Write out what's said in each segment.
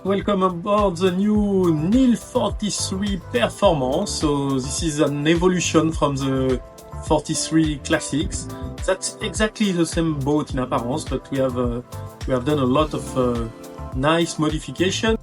Welcome aboard the new NEEL 43 Performance. So this is an evolution from the 43 Classics. That's exactly the same boat in appearance, but we have done a lot of nice modification.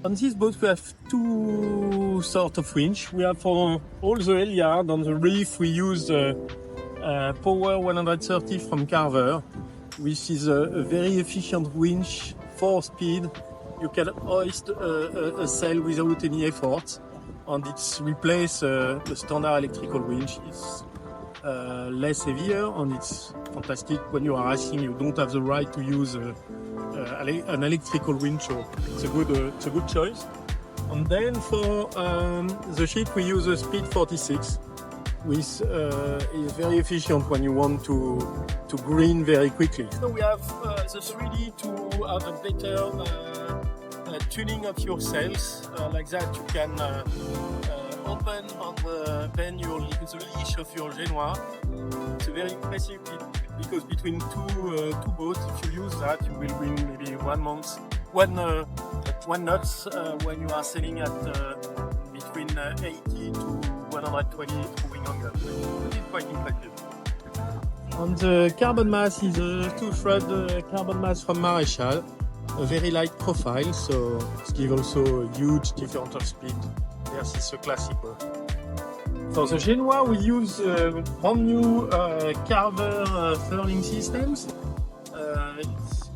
On this boat we have two sorts of winch. We have for all the halyard. On the reef we use Power 130 from Carver, which is a very efficient winch, 4-speed. You can hoist a sail without any effort, and it's replace the standard electrical winch. It's less heavier and it's fantastic when you are racing. You don't have the right to use an electrical winch, so it's a good choice. And then for the ship we use a Speed 46, which is very efficient when you want to green very quickly. So we have the 3D to have a better tuning of your sails. Like that you can open and bend the leash of your Genoa. It's very impressive because between two boats, if you use that, you will win maybe 1 month, one knots when you are sailing at between 80 to 120 moving angle. It's quite impressive. And the carbon mast is a 2-thread carbon mast from Maréchal, a very light profile, so it gives also a huge difference of speed versus a classic boat. For the Genoa, we use brand new Carver furling systems. It's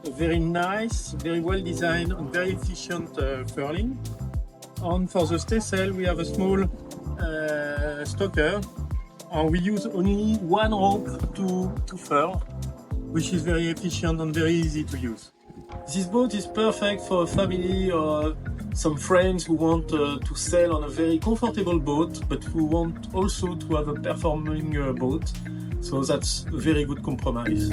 a very nice, very well designed and very efficient furling. And for the staysail, we have a small stoker, and we use only one rope to furl, which is very efficient and very easy to use. This boat is perfect for a family or some friends who want to sail on a very comfortable boat, but who want also to have a performing boat. So that's a very good compromise.